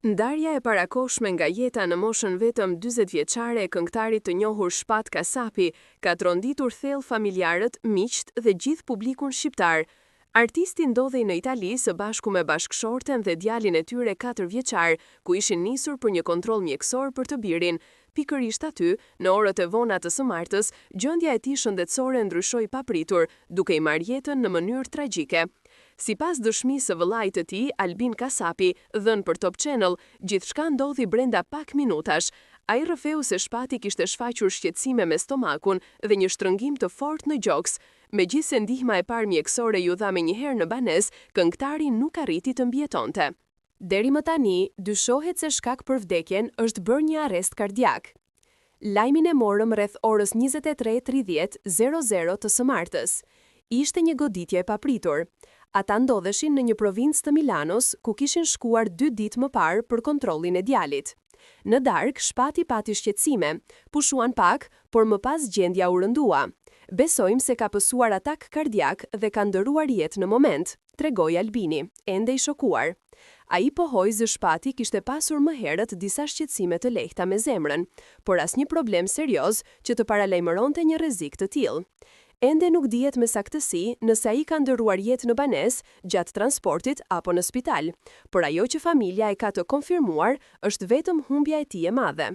Ndarja e parakohshme nga jeta në moshën vetëm 40 vjeçare e këngëtarit të njohur Shpat Kasapi ka tronditur thellë familjarët, miqt dhe gjithë publikun shqiptar. Artisti ndodhej në Itali së bashku me bashkëshorten dhe djalin e tyre 4 vjeçar, ku ishin nisur për një kontroll mjekësor për të birin. Pikërisht aty, në orët e vona të së martës, gjendja e tij shëndetësore ndryshoi papritur, duke i marrë jetën në mënyrë tragjike. Sipas dëshmisë së vëllait të tij, Albin Kasapi, dhënë për Top Channel, gjithçka ndodhi brenda pak minutash. Ai rrëfeu se Shpati kishte shfaqur shqetësime me stomakun dhe një shtrëngim të fortë në gjoks. Megjithse ndihma e parë mjekësore ju dha menjëherë në banesë, këngëtari nuk arriti të mbijetonte. Deri më tani, dyshohet se shkak për vdekjen është bërë një arrest kardiak. Lajmin e morëm rreth orës 23:30 të së martës. Ishte një goditje e papritur. Ata ndodheshin në një provincë të Milanos, ku kishin shkuar 2 ditë më parë për kontrollin e djalit. Në darkë, Shpati pati shqetësime, pushuan pak, por më pas gjendja u rëndua. Besojmë se ka pësuar atak kardiak dhe ka ndëruar jetë në moment, tregoi Albini, ende i shokuar. Ai pohoi se Shpati kishte pasur më herët disa shqetësime të lehta me zemrën, por asnjë problem serioz që të paralajmëronte një rrezik të tillë. Ende nuk dihet me saktësi nëse ai ka ndëruar jetë në banesë, gjatë transportit apo në spital, por ajo që familja e ka të konfirmuar është vetëm humbja e tij e madhe.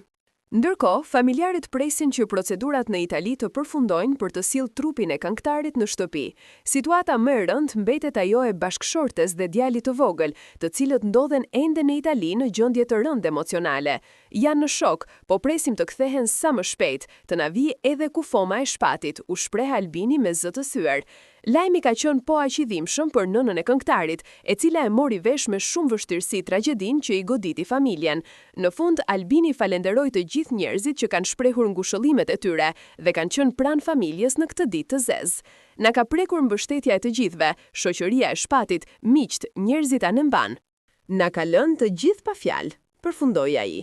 Ndërkohë, familjarët presin që procedurat në Itali të përfundojnë për të sjellë trupin e këngëtarit në shtëpi. Situata më e rëndë mbetet ajo e bashkëshortes dhe djalit të vogël, të cilët ndodhen ende në Itali në gjendje të rëndë emocionale. Janë në shok, po presim të kthehen sa më shpejt, të na vijë edhe kufoma e Shpatit, u shpreh Albini me zë të thyer. Lajmi ka qenë po aq i dhimbshëm për nënën e këngëtarit, e cila e mori vesh me shumë vështirësi tragjedinë që i goditi familjen. Në fund, Albini falenderoi të gjithë njerëzit që kanë shprehur ngushëllimet e tyre dhe kanë qenë pranë familjes në këtë ditë të zezë. Na ka prekur mbështetja e të gjithëve, shoqëria e Shpatit, miqt, njerëzit anë mban. Na ka lënë të gjithë pa fjalë, përfundoi ai.